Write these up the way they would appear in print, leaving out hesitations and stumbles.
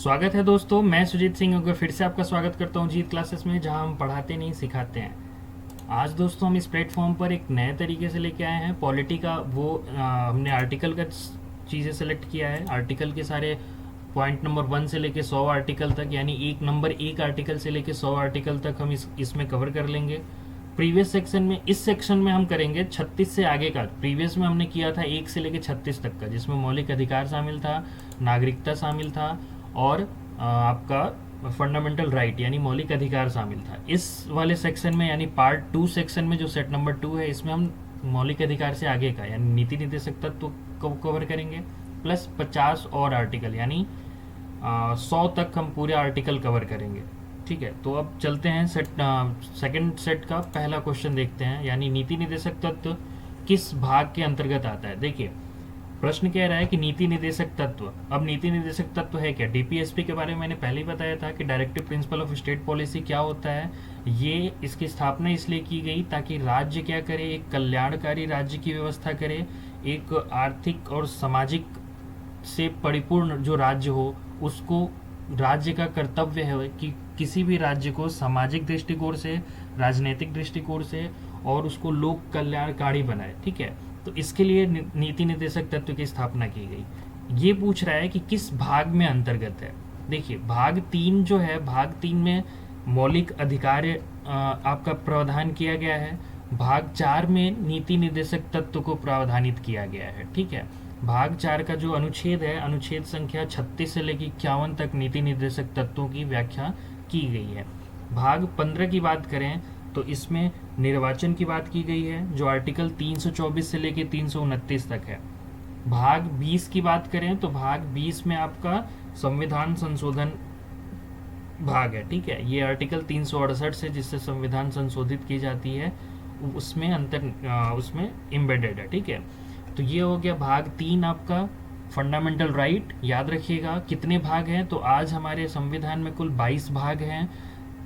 स्वागत है दोस्तों, मैं सुजीत सिंह अगर फिर से आपका स्वागत करता हूं जीत क्लासेस में, जहां हम पढ़ाते नहीं सिखाते हैं। आज दोस्तों हम इस प्लेटफॉर्म पर एक नए तरीके से लेके आए हैं पॉलिटी का। हमने आर्टिकल का चीज़ें सेलेक्ट किया है। आर्टिकल के सारे पॉइंट नंबर 1 से लेके 100 आर्टिकल तक, यानी एक आर्टिकल से लेके 100 आर्टिकल तक हम इसमें कवर कर लेंगे। प्रीवियस सेक्शन में, इस सेक्शन में हम करेंगे 36 से आगे का। प्रीवियस में हमने किया था 1 से लेके 36 तक का, जिसमें मौलिक अधिकार शामिल था, नागरिकता शामिल था और आपका फंडामेंटल राइट यानी मौलिक अधिकार शामिल था। इस वाले सेक्शन में यानी पार्ट 2 सेक्शन में जो सेट नंबर 2 है, इसमें हम मौलिक अधिकार से आगे का यानी नीति निर्देशक तत्व को कवर करेंगे, प्लस 50 और आर्टिकल यानी 100 तक हम पूरे आर्टिकल कवर करेंगे। ठीक है, तो अब चलते हैं सेकंड सेट का पहला क्वेश्चन देखते हैं, यानी नीति निर्देशक तत्व किस भाग के अंतर्गत आता है। देखिए प्रश्न कह रहा है कि नीति निर्देशक तत्व। अब नीति निर्देशक तत्व है क्या? डीपीएसपी के बारे में मैंने पहले ही बताया था कि directive principle of state policy क्या होता है। ये इसकी स्थापना इसलिए की गई ताकि राज्य क्या करे, एक कल्याणकारी राज्य की व्यवस्था करे, एक आर्थिक और सामाजिक से परिपूर्ण जो राज्य हो, उसको राज्य का कर्तव्य है कि किसी भी राज्य को सामाजिक दृष्टिकोण से, राजनीतिक दृष्टिकोण से और उसको लोक कल्याणकारी बनाए। ठीक है, तो इसके लिए नीति निर्देशक तत्व की स्थापना की गई। ये पूछ रहा है कि किस भाग में अंतर्गत है। देखिए भाग 3 जो है, भाग 3 में मौलिक अधिकार आपका प्रावधान किया गया है। भाग 4 में नीति निर्देशक तत्व को प्रावधानित किया गया है। ठीक है, भाग 4 का जो अनुच्छेद है, अनुच्छेद संख्या 36 से लेकर 51 तक नीति निर्देशक तत्वों की व्याख्या की गई है। भाग 15 की बात करें तो इसमें निर्वाचन की बात की गई है, जो आर्टिकल 324 से लेकर 329 तक है। भाग 20 की बात करें तो भाग 20 में आपका संविधान संशोधन भाग है। ठीक है, ये आर्टिकल 368 से जिससे संविधान संशोधित की जाती है उसमें उसमें एम्बेडेड है। ठीक है, तो ये हो गया भाग 3 आपका फंडामेंटल राइट। याद रखिएगा कितने भाग हैं, तो आज हमारे संविधान में कुल 22 भाग हैं,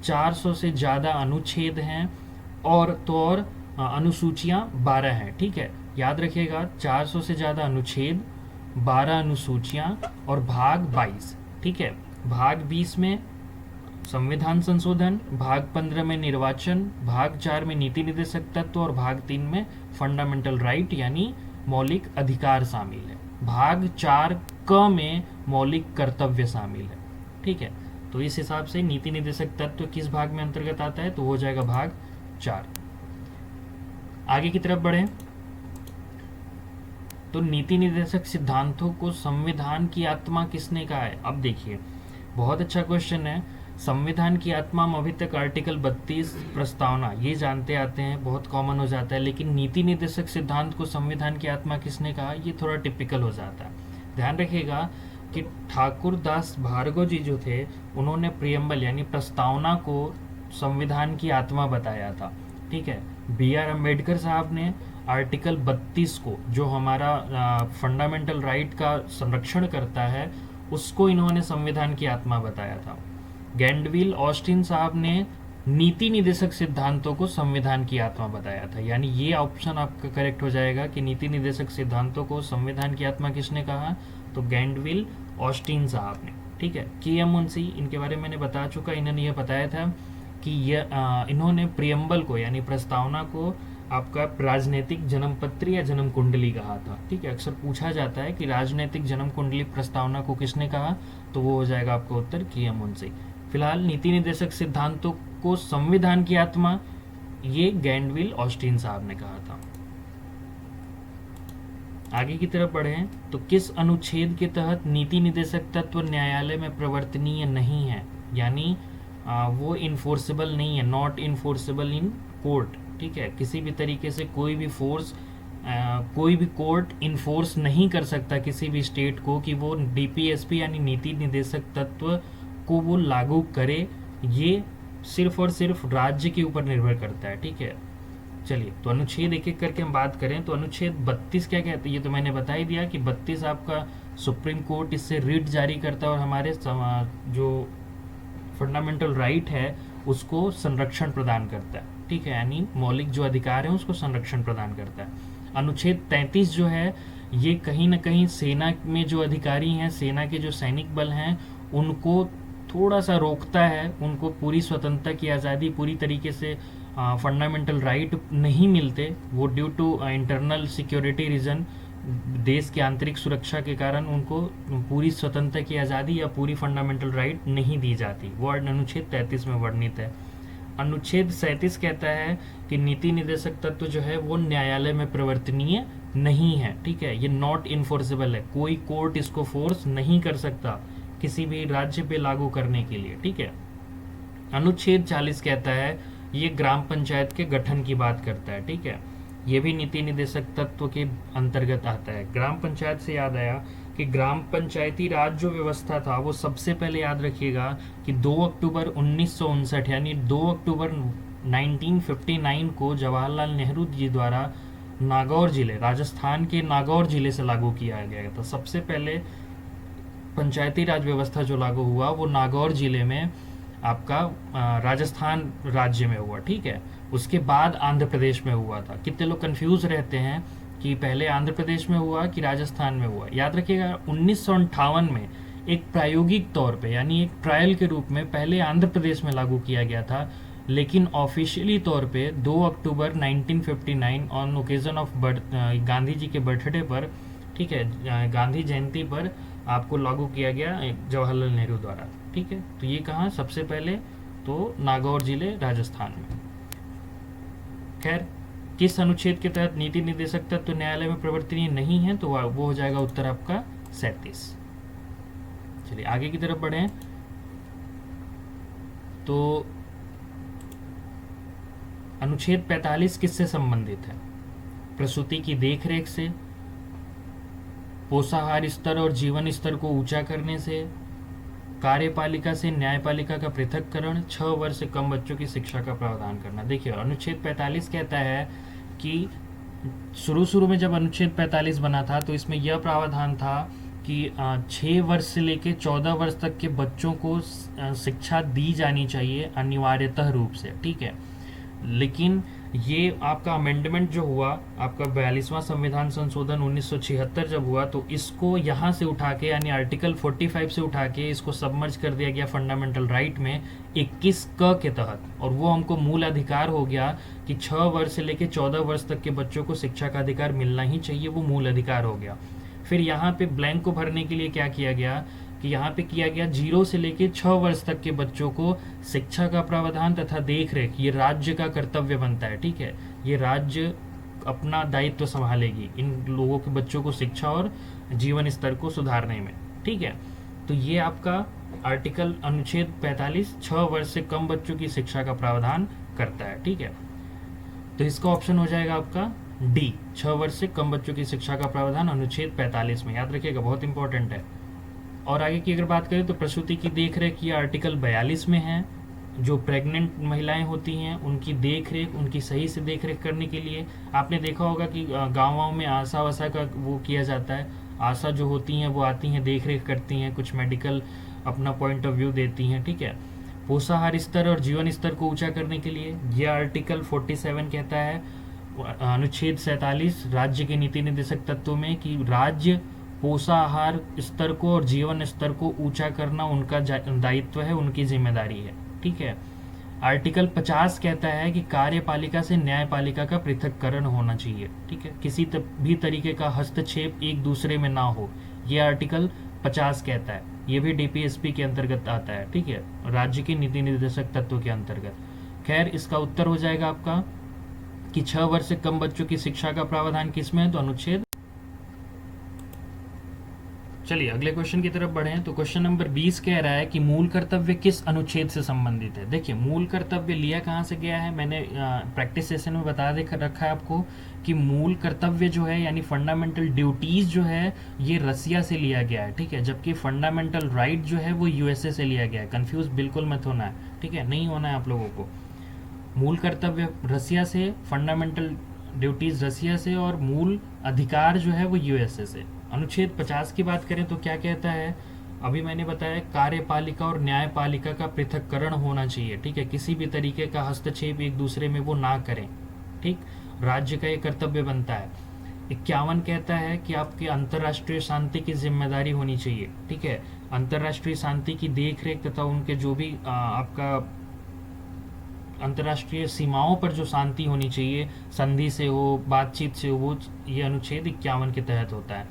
400 से ज़्यादा अनुच्छेद हैं और अनुसूचियाँ 12 हैं। ठीक है, याद रखिएगा 400 से ज़्यादा अनुच्छेद, 12 अनुसूचियाँ और भाग 22। ठीक है, भाग 20 में संविधान संशोधन, भाग 15 में निर्वाचन, भाग 4 में नीति निर्देशक तत्व और भाग 3 में फंडामेंटल राइट यानी मौलिक अधिकार शामिल है। भाग 4 क में मौलिक कर्तव्य शामिल है। ठीक है, तो इस हिसाब से नीति निर्देशक तत्व किस भाग में अंतर्गत आता है, तो हो जाएगा भाग 4। आगे की तरफ बढ़ें तो नीति निर्देशक सिद्धांतों को संविधान की आत्मा किसने कहा है। अब देखिए बहुत अच्छा क्वेश्चन है। संविधान की आत्मा हम अभी तक आर्टिकल 32 प्रस्तावना ये जानते आते हैं, बहुत कॉमन हो जाता है, लेकिन नीति निर्देशक सिद्धांत को संविधान की आत्मा किसने कहा, ये थोड़ा टिपिकल हो जाता है। ध्यान रखिएगा कि ठाकुर दास भार्गव जी जो थे, उन्होंने प्रियम्बल यानी प्रस्तावना को संविधान की आत्मा बताया था। ठीक है, BR अम्बेडकर साहब ने आर्टिकल 32 को, जो हमारा फंडामेंटल राइट का संरक्षण करता है, उसको इन्होंने संविधान की आत्मा बताया था। गैंडविल ऑस्टिन साहब ने नीति निर्देशक सिद्धांतों को संविधान की आत्मा बताया था। यानी ये ऑप्शन आपका करेक्ट हो जाएगा कि नीति निर्देशक सिद्धांतों को संविधान की आत्मा किसने कहा, तो गैंडविल ऑस्टिन साहब ने। ठीक है, KM मुंशी, इनके बारे में मैंने बता चुका। इन्होंने ये बताया था कि इन्होंने प्रियम्बल को यानी प्रस्तावना को आपका राजनीतिक जन्म पत्री या जन्म कुंडली कहा था। ठीक है, अक्सर पूछा जाता है कि राजनीतिक जन्म कुंडली प्रस्तावना को किसने कहा, तो वो हो जाएगा आपका उत्तर KM मुंशी। फिलहाल नीति निर्देशक सिद्धांतों को संविधान की आत्मा ये गैंडविल ऑस्टिन साहब ने कहा था। आगे की तरफ बढ़ें तो किस अनुच्छेद के तहत नीति निर्देशक तत्व न्यायालय में प्रवर्तनीय नहीं है, यानी वो इन्फोर्सेबल नहीं है, नॉट इन्फोर्सेबल इन कोर्ट। ठीक है, किसी भी तरीके से कोई भी कोर्ट इन्फोर्स नहीं कर सकता किसी भी स्टेट को कि वो DPSP यानी नीति निर्देशक तत्व को वो लागू करे। ये सिर्फ और सिर्फ राज्य के ऊपर निर्भर करता है। ठीक है, चलिए तो अनुच्छेद एक एक करके हम बात करें तो अनुच्छेद 32 क्या कहते हैं, ये तो मैंने बता ही दिया कि 32 आपका सुप्रीम कोर्ट इससे रिट जारी करता है और हमारे जो फंडामेंटल राइट है उसको संरक्षण प्रदान करता है। ठीक है, यानी मौलिक जो अधिकार है उसको संरक्षण प्रदान करता है। अनुच्छेद 33 जो है ये कहीं ना कहीं सेना में जो अधिकारी हैं, सेना के जो सैनिक बल हैं, उनको थोड़ा सा रोकता है, उनको पूरी स्वतंत्रता की आज़ादी, पूरी तरीके से फंडामेंटल राइट नहीं मिलते। वो due to internal security reason, देश की आंतरिक सुरक्षा के कारण उनको पूरी स्वतंत्रता की आज़ादी या पूरी फंडामेंटल राइट नहीं दी जाती। वो अनुच्छेद 33 में वर्णित है। अनुच्छेद 37 कहता है कि नीति निर्देशक तत्व जो है वो न्यायालय में प्रवर्तनीय नहीं है, ठीक है, ये नॉट इन्फोर्सेबल है, कोई कोर्ट इसको फोर्स नहीं कर सकता किसी भी राज्य पे लागू करने के लिए, ठीक है। अनुच्छेद 40 कहता है, ये ग्राम पंचायत के गठन की बात करता है, ठीक है, ये भी नीति निर्देशक तत्व के अंतर्गत आता है। ग्राम पंचायत से याद आया कि ग्राम पंचायती राज जो व्यवस्था था वो सबसे पहले याद रखिएगा कि 2 अक्टूबर 1959 यानी 2 अक्टूबर 1959 को जवाहरलाल नेहरू जी द्वारा नागौर जिले, राजस्थान के नागौर जिले से लागू किया गया था। सबसे पहले पंचायती राज व्यवस्था जो लागू हुआ वो नागौर जिले में आपका राजस्थान राज्य में हुआ, ठीक है। उसके बाद आंध्र प्रदेश में हुआ था। कितने लोग कंफ्यूज रहते हैं कि पहले आंध्र प्रदेश में हुआ कि राजस्थान में हुआ। याद रखिएगा 1958 में एक प्रायोगिक तौर पे यानी एक ट्रायल के रूप में पहले आंध्र प्रदेश में लागू किया गया था, लेकिन ऑफिशियली तौर पे 2 अक्टूबर 1959 on occasion of Gandhi ji के बर्थडे पर, ठीक है, गांधी जयंती पर आपको लागू किया गया जवाहरलाल नेहरू द्वारा, ठीक है। तो ये कहाँ सबसे पहले, तो नागौर जिले राजस्थान में। खैर, किस अनुच्छेद के तहत नीति निर्देशक तत्व न्यायालय में प्रवर्तनीय नहीं है, तो वो हो जाएगा उत्तर आपका 37। चलिए आगे की तरफ बढ़े। तो अनुच्छेद 45 किससे संबंधित है? प्रसूति की देखरेख से, पोषाहार स्तर और जीवन स्तर को ऊंचा करने से, कार्यपालिका से न्यायपालिका का पृथक्करण, 6 वर्ष से कम बच्चों की शिक्षा का प्रावधान करना। देखिए अनुच्छेद 45 कहता है कि शुरू में जब अनुच्छेद 45 बना था तो इसमें यह प्रावधान था कि 6 वर्ष से लेकर 14 वर्ष तक के बच्चों को शिक्षा दी जानी चाहिए अनिवार्यतः रूप से, ठीक है। लेकिन ये आपका अमेंडमेंट जो हुआ, आपका 42वां संविधान संशोधन 1976 जब हुआ, तो इसको यहाँ से उठा के यानी आर्टिकल 45 से उठा के इसको सबमर्ज कर दिया गया फंडामेंटल राइट में 21 क के तहत, और वो हमको मूल अधिकार हो गया कि 6 वर्ष से लेकर 14 वर्ष तक के बच्चों को शिक्षा का अधिकार मिलना ही चाहिए, वो मूल अधिकार हो गया। फिर यहाँ पे ब्लैंक को भरने के लिए क्या किया गया कि यहाँ पे किया गया 0 से लेकर 6 वर्ष तक के बच्चों को शिक्षा का प्रावधान तथा देखरेख ये राज्य का कर्तव्य बनता है, ठीक है। ये राज्य अपना दायित्व संभालेगी इन लोगों के बच्चों को शिक्षा और जीवन स्तर को सुधारने में, ठीक है। तो ये आपका आर्टिकल अनुच्छेद 45 6 वर्ष से कम बच्चों की शिक्षा का प्रावधान करता है, ठीक है। तो इसका ऑप्शन हो जाएगा आपका डी, 6 वर्ष से कम बच्चों की शिक्षा का प्रावधान अनुच्छेद 45 में, याद रखिएगा, बहुत इंपॉर्टेंट है। और आगे की अगर बात करें तो प्रसूति की देखरेख ये आर्टिकल 42 में है। जो प्रेग्नेंट महिलाएं होती हैं उनकी देखरेख, उनकी सही से देखरेख करने के लिए आपने देखा होगा कि गाँव में आशा वाशा का वो किया जाता है। आशा जो होती हैं वो आती हैं, देखरेख करती हैं, कुछ मेडिकल अपना पॉइंट ऑफ व्यू देती हैं, ठीक है। पोषाहार स्तर और जीवन स्तर को ऊंचा करने के लिए ये आर्टिकल 47 कहता है अनुच्छेद 47 राज्य के नीति निर्देशक तत्वों में कि राज्य पोषाहार स्तर को और जीवन स्तर को ऊंचा करना उनका दायित्व है, उनकी जिम्मेदारी है, ठीक है। आर्टिकल 50 कहता है कि कार्यपालिका से न्यायपालिका का पृथक्करण होना चाहिए, ठीक है, किसी भी तरीके का हस्तक्षेप एक दूसरे में ना हो, ये आर्टिकल 50 कहता है। ये भी डीपीएसपी के अंतर्गत आता है, ठीक है, राज्य के नीति निर्देशक तत्व के अंतर्गत। खैर, इसका उत्तर हो जाएगा आपका कि 6 वर्ष से कम बच्चों की शिक्षा का प्रावधान किसमें है, तो अनुच्छेद। चलिए अगले क्वेश्चन की तरफ बढ़े। तो क्वेश्चन नंबर 20 कह रहा है कि मूल कर्तव्य किस अनुच्छेद से संबंधित है। देखिए मूल कर्तव्य लिया कहाँ से गया है, मैंने प्रैक्टिस सेशन में बता दे रखा है आपको कि मूल कर्तव्य जो है यानी फंडामेंटल ड्यूटीज जो है ये रसिया से लिया गया है, ठीक है, जबकि फंडामेंटल राइट जो है वो यूएसए से लिया गया है। कंफ्यूज बिल्कुल मत होना है, ठीक है, नहीं होना है आप लोगों को। मूल कर्तव्य रसिया से, फंडामेंटल ड्यूटीज रसिया से, और मूल अधिकार जो है वो यूएसए से। अनुच्छेद 50 की बात करें तो क्या कहता है, अभी मैंने बताया कार्यपालिका और न्यायपालिका का पृथक्करण होना चाहिए, ठीक है, किसी भी तरीके का हस्तक्षेप एक दूसरे में वो ना करें, ठीक, राज्य का ये कर्तव्य बनता है। 51 कहता है कि आपकी अंतर्राष्ट्रीय शांति की जिम्मेदारी होनी चाहिए, ठीक है, अंतर्राष्ट्रीय शांति की देख रेख तथा उनके जो भी आपका अंतर्राष्ट्रीय सीमाओं पर जो शांति होनी चाहिए, संधि से हो, बातचीत से हो, वो ये अनुच्छेद 51 के तहत होता है।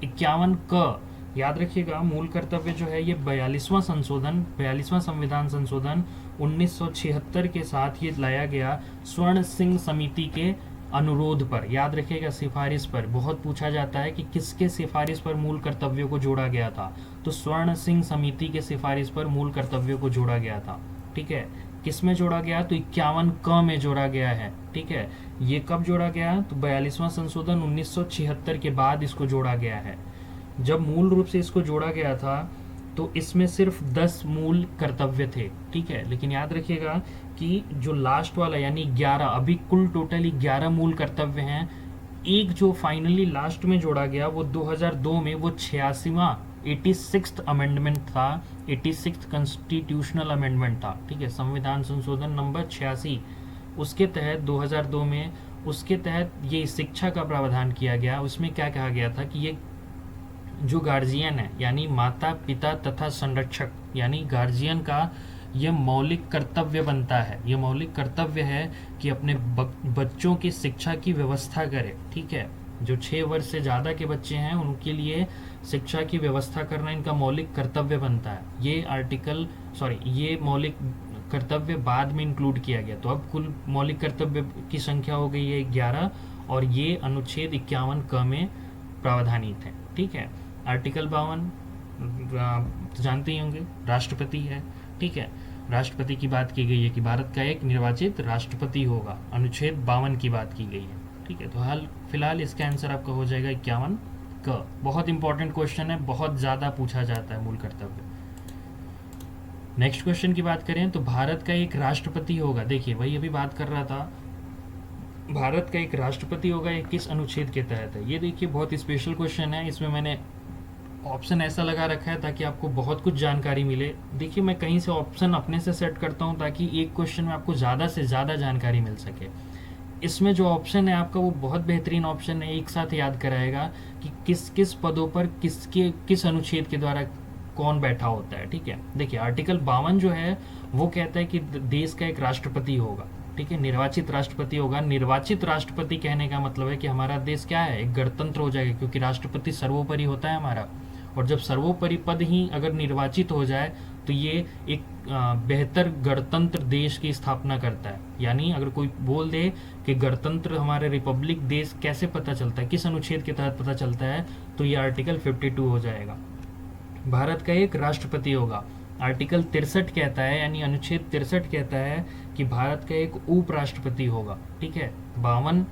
51 क, याद रखिएगा, मूल कर्तव्य जो है ये 42वां संविधान संशोधन 1976 के साथ ये लाया गया स्वर्ण सिंह समिति के अनुरोध पर, याद रखिएगा, सिफारिश पर। बहुत पूछा जाता है कि किसके सिफारिश पर मूल कर्तव्यों को जोड़ा गया था, तो स्वर्ण सिंह समिति के सिफारिश पर मूल कर्तव्यों को जोड़ा गया था, ठीक है। किस में जोड़ा गया, तो 51 क में जोड़ा गया है, ठीक है। ये कब जोड़ा गया, तो 42वां संशोधन 1976 के बाद इसको जोड़ा गया है। जब मूल रूप से इसको जोड़ा गया था तो इसमें सिर्फ 10 मूल कर्तव्य थे, ठीक है, लेकिन याद रखिएगा कि जो लास्ट वाला यानी 11, अभी कुल टोटल 11 मूल कर्तव्य हैं। एक जो फाइनली लास्ट में जोड़ा गया वो 2002 में वो 86वां 86th अमेंडमेंट था, 86th कॉन्स्टिट्यूशनल अमेंडमेंट था, ठीक है, संविधान संशोधन नंबर 86। उसके तहत 2002 में उसके तहत ये शिक्षा का प्रावधान किया गया। उसमें क्या कहा गया था कि ये जो गार्जियन है यानी माता पिता तथा संरक्षक यानी गार्जियन का ये मौलिक कर्तव्य बनता है, ये मौलिक कर्तव्य है कि अपने बच्चों की शिक्षा की व्यवस्था करे, ठीक है। जो 6 वर्ष से ज़्यादा के बच्चे हैं उनके लिए शिक्षा की व्यवस्था करना इनका मौलिक कर्तव्य बनता है। ये मौलिक कर्तव्य बाद में इंक्लूड किया गया, तो अब कुल मौलिक कर्तव्य की संख्या हो गई है 11 और ये अनुच्छेद 51 क में प्रावधानित है, ठीक है। आर्टिकल 52 जानते ही होंगे, राष्ट्रपति है, ठीक है। राष्ट्रपति की बात की गई है कि भारत का एक निर्वाचित राष्ट्रपति होगा, अनुच्छेद 52 की बात की गई है, ठीक है। तो फिलहाल इसका आंसर आपका हो जाएगा 51 क। बहुत इंपॉर्टेंट क्वेश्चन है, बहुत ज़्यादा पूछा जाता है मूल कर्तव्य। नेक्स्ट क्वेश्चन की बात करें तो भारत का एक राष्ट्रपति होगा, देखिए वही अभी बात कर रहा था, भारत का एक राष्ट्रपति होगा, ये किस अनुच्छेद के तहत है। ये देखिए बहुत स्पेशल क्वेश्चन है, इसमें मैंने ऑप्शन ऐसा लगा रखा है ताकि आपको बहुत कुछ जानकारी मिले। देखिए मैं कहीं से ऑप्शन अपने से सेट करता हूँ ताकि एक क्वेश्चन में आपको ज़्यादा से ज़्यादा जानकारी मिल सके। इसमें जो ऑप्शन है आपका वो बहुत बेहतरीन ऑप्शन है, एक साथ याद कराएगा कि किस किस पदों पर किस अनुच्छेद के द्वारा कौन बैठा होता है, ठीक है। देखिए आर्टिकल 52 जो है वो कहता है कि देश का एक राष्ट्रपति होगा, ठीक है, निर्वाचित राष्ट्रपति होगा। निर्वाचित राष्ट्रपति कहने का मतलब है कि हमारा देश क्या है, एक गणतंत्र हो जाएगा, क्योंकि राष्ट्रपति सर्वोपरि होता है हमारा। और जब सर्वोपरि पद ही अगर निर्वाचित हो जाए तो ये एक बेहतर गणतंत्र देश की स्थापना करता है। यानी अगर कोई बोल दे कि गणतंत्र हमारे रिपब्लिक देश कैसे पता चलता है, किस अनुच्छेद के तहत पता चलता है, तो ये आर्टिकल 52 हो जाएगा। भारत का एक राष्ट्रपति होगा। आर्टिकल 63 कहता है यानी अनुच्छेद 63 कहता है कि भारत का एक उपराष्ट्रपति होगा, ठीक है। 52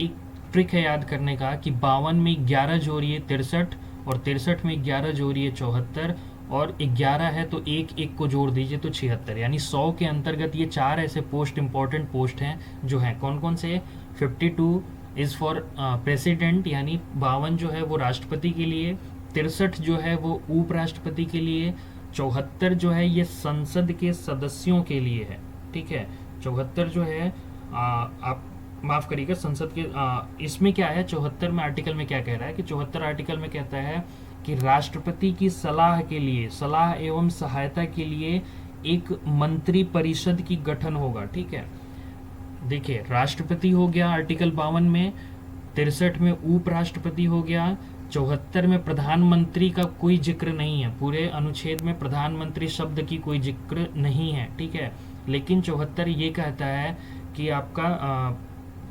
एक ट्रिक है याद करने का कि 52 में 11 जोड़िए 63 और 63 में 11 जोड़िए 74 और 11 है तो एक एक को जोड़ दीजिए तो 76, यानी 100 के अंतर्गत ये 4 ऐसे पोस्ट इंपॉर्टेंट पोस्ट हैं जो हैं। कौन कौन से? 52 इज़ फॉर प्रेसिडेंट यानी 52 जो है वो राष्ट्रपति के लिए, 63 जो है वो उपराष्ट्रपति के लिए, 74 जो है ये संसद के सदस्यों के लिए है, ठीक है। 74 जो है आप माफ़ करिएगा संसद के इसमें क्या है 74 में आर्टिकल में क्या कह रहा है कि 74 आर्टिकल में कहता है कि राष्ट्रपति की सलाह के लिए, सलाह एवं सहायता के लिए एक मंत्री परिषद की गठन होगा, ठीक है। देखिए राष्ट्रपति हो गया आर्टिकल 52 में, 63 में उपराष्ट्रपति हो गया, 74 में प्रधानमंत्री का कोई जिक्र नहीं है, पूरे अनुच्छेद में प्रधानमंत्री शब्द की कोई जिक्र नहीं है, ठीक है। लेकिन 74 ये कहता है कि आपका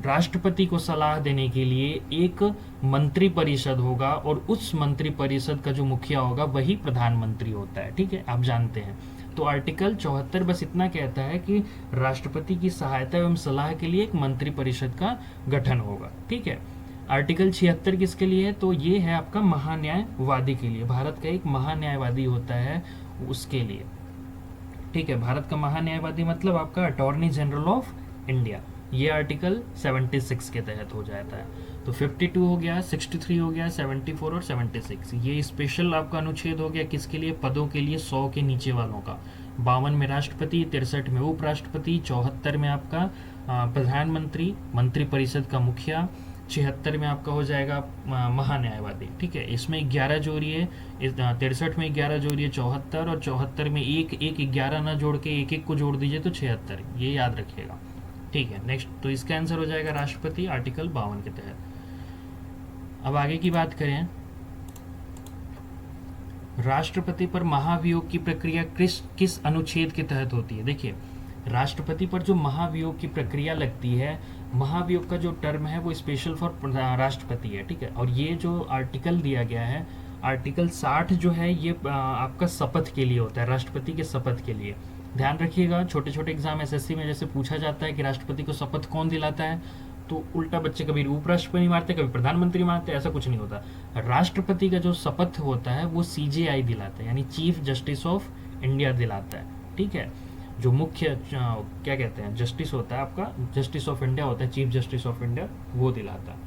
राष्ट्रपति को सलाह देने के लिए एक मंत्री परिषद होगा और उस मंत्री परिषद का जो मुखिया होगा वही प्रधानमंत्री होता है, ठीक है, आप जानते हैं। तो आर्टिकल 74 बस इतना कहता है कि राष्ट्रपति की सहायता एवं सलाह के लिए एक मंत्री परिषद का गठन होगा, ठीक है। आर्टिकल 76 किसके लिए है? तो ये है आपका महान्यायवादी के लिए, भारत का एक महान्यायवादी होता है उसके लिए, ठीक है। भारत का महान्यायवादी मतलब आपका अटॉर्नी जनरल ऑफ इंडिया, ये आर्टिकल 76 के तहत हो जाता है। तो 52 हो गया, 63 हो गया, 74 और 76 ये स्पेशल आपका अनुच्छेद हो गया किसके लिए? पदों के लिए, 100 के नीचे वालों का। 52 में राष्ट्रपति, 63 में उपराष्ट्रपति, 74 में आपका प्रधानमंत्री, मंत्री परिषद का मुखिया, 76 में आपका हो जाएगा महान्यायवादी। ठीक है, इसमें 11 जोड़िए, 63 में 11 जोड़िए 74, और 74 में एक एक 11 ना जोड़ के एक एक को जोड़ दीजिए तो 76, ये याद रखिएगा। ठीक है, नेक्स्ट, तो इसका आंसर हो जाएगा राष्ट्रपति, आर्टिकल 52 के तहत। अब आगे की बात करें, राष्ट्रपति पर महाभियोग की प्रक्रिया किस किस अनुच्छेद के तहत होती है। देखिए, राष्ट्रपति पर जो महाभियोग की प्रक्रिया लगती है, महाभियोग का जो टर्म है वो स्पेशल फॉर राष्ट्रपति है। ठीक है, और ये जो आर्टिकल दिया गया है, आर्टिकल 60 जो है ये आपका शपथ के लिए होता है, राष्ट्रपति के शपथ के लिए। ध्यान रखिएगा, छोटे छोटे एग्जाम एसएससी में जैसे पूछा जाता है कि राष्ट्रपति को शपथ कौन दिलाता है, तो उल्टा बच्चे कभी उपराष्ट्रपति मारते, कभी प्रधानमंत्री मारते, ऐसा कुछ नहीं होता। राष्ट्रपति का जो शपथ होता है वो सीजेआई दिलाता है, यानी चीफ जस्टिस ऑफ इंडिया दिलाता है। ठीक है, जो मुख्य क्या कहते हैं जस्टिस होता है आपका, जस्टिस ऑफ इंडिया होता है, चीफ जस्टिस ऑफ इंडिया, वो दिलाता है।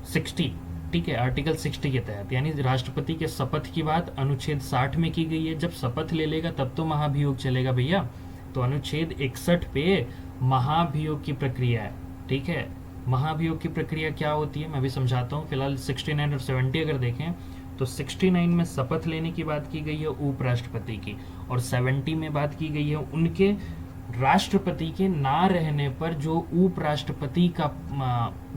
60, ठीक है, आर्टिकल 60 के तहत, यानी राष्ट्रपति के शपथ की बात अनुच्छेद 60 में की गई है। जब शपथ ले लेगा तब तो महाभियोग चलेगा भैया। तो अनुच्छेद 61 पे महाभियोग की प्रक्रिया है। ठीक है, महाभियोग की प्रक्रिया क्या होती है मैं भी समझाता हूँ। फिलहाल 69 और 70 अगर देखें तो 69 में शपथ लेने की बात की गई है उपराष्ट्रपति की, और 70 में बात की गई है उनके राष्ट्रपति के ना रहने पर जो उपराष्ट्रपति का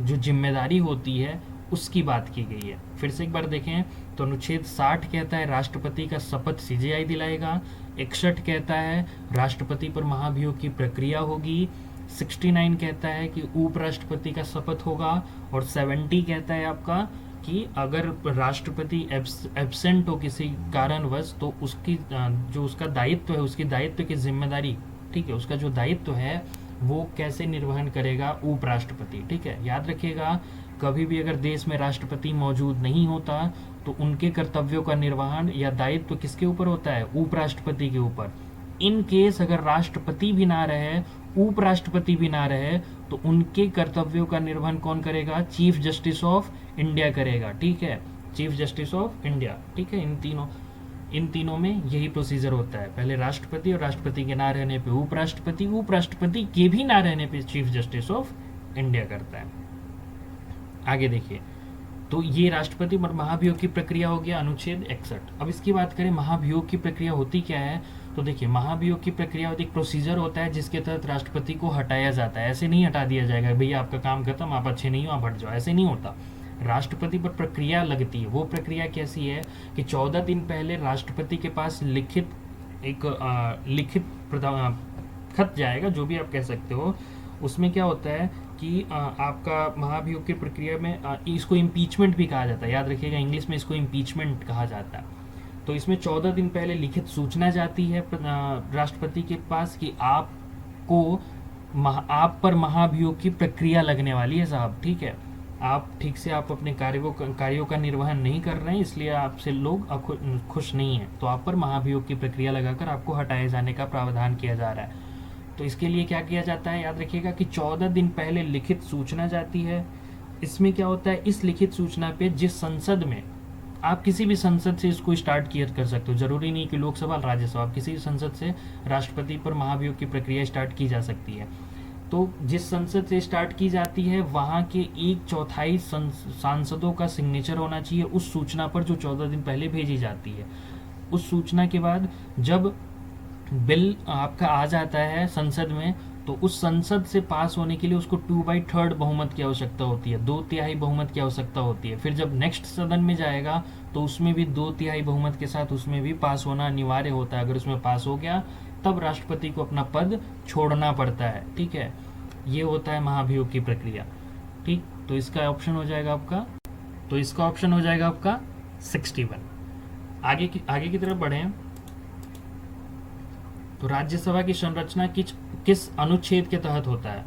जो जिम्मेदारी होती है उसकी बात की गई है। फिर से एक बार देखें तो अनुच्छेद 60 कहता है राष्ट्रपति का शपथ सीजेआई दिलाएगा, 61 कहता है राष्ट्रपति पर महाभियोग की प्रक्रिया होगी, 69 कहता है कि उपराष्ट्रपति का शपथ होगा, और 70 कहता है आपका कि अगर राष्ट्रपति एब्सेंट हो किसी कारणवश तो उसकी जो उसका दायित्व है, उसकी दायित्व की जिम्मेदारी, ठीक है, उसका जो दायित्व है वो कैसे निर्वहन करेगा उपराष्ट्रपति। ठीक है, याद रखिएगा, कभी भी अगर देश में राष्ट्रपति मौजूद नहीं होता तो उनके कर्तव्यों का निर्वहन या दायित्व किसके ऊपर होता है, उपराष्ट्रपति के ऊपर। इन केस अगर राष्ट्रपति भी ना रहे, उपराष्ट्रपति भी ना रहे, तो उनके कर्तव्यों का निर्वहन कौन करेगा, चीफ जस्टिस ऑफ इंडिया करेगा। ठीक है, चीफ जस्टिस ऑफ इंडिया। ठीक है, इन तीनों में यही प्रोसीजर होता है, पहले राष्ट्रपति, और राष्ट्रपति के ना रहने पे उपराष्ट्रपति, उपराष्ट्रपति के भी ना रहने पे चीफ जस्टिस ऑफ इंडिया करता है। आगे देखिए, तो ये राष्ट्रपति और महाभियोग की प्रक्रिया हो गया अनुच्छेद 61। अब इसकी बात करें महाभियोग की प्रक्रिया होती क्या है, तो देखिए महाभियोग की प्रक्रिया एक प्रोसीजर होता है जिसके तहत राष्ट्रपति को हटाया जाता है। ऐसे नहीं हटा दिया जाएगा भैया आपका काम खत्म, आप अच्छे नहीं हो, आप हट जाओ, ऐसे नहीं होता। राष्ट्रपति पर प्रक्रिया लगती है। वो प्रक्रिया कैसी है कि 14 दिन पहले राष्ट्रपति के पास लिखित खत जाएगा, जो भी आप कह सकते हो। उसमें क्या होता है कि आपका महाभियोग की प्रक्रिया में इसको इम्पीचमेंट भी कहा जाता है, याद रखिएगा, इंग्लिश में इसको इम्पीचमेंट कहा जाता है। तो इसमें 14 दिन पहले लिखित सूचना जाती है राष्ट्रपति के पास कि आप पर महाभियोग की प्रक्रिया लगने वाली है साहब। ठीक है, आप ठीक से आप अपने कार्यों का निर्वहन नहीं कर रहे हैं, इसलिए आपसे लोग खुश नहीं हैं, तो आप पर महाभियोग की प्रक्रिया लगाकर आपको हटाए जाने का प्रावधान किया जा रहा है। तो इसके लिए क्या किया जाता है, याद रखिएगा कि 14 दिन पहले लिखित सूचना जाती है। इसमें क्या होता है, इस लिखित सूचना पे जिस संसद में, आप किसी भी संसद से इसको स्टार्ट कर सकते हो, जरूरी नहीं कि लोकसभा राज्यसभा, आप किसी भी संसद से राष्ट्रपति पर महाभियोग की प्रक्रिया स्टार्ट की जा सकती है। तो जिस संसद से स्टार्ट की जाती है वहाँ के 1/4 सांसदों का सिग्नेचर होना चाहिए उस सूचना पर जो 14 दिन पहले भेजी जाती है। उस सूचना के बाद जब बिल आपका आ जाता है संसद में, तो उस संसद से पास होने के लिए उसको 2/3 बहुमत की आवश्यकता होती है, 2/3 बहुमत की आवश्यकता होती है। फिर जब नेक्स्ट सदन में जाएगा तो उसमें भी 2/3 बहुमत के साथ उसमें भी पास होना अनिवार्य होता है। अगर उसमें पास हो गया तब राष्ट्रपति को अपना पद छोड़ना पड़ता है। ठीक है, ये होता है महाभियोग की प्रक्रिया। ठीक, तो इसका ऑप्शन हो जाएगा आपका 61। आगे की तरफ बढ़े तो राज्यसभा की संरचना किस अनुच्छेद के तहत होता है।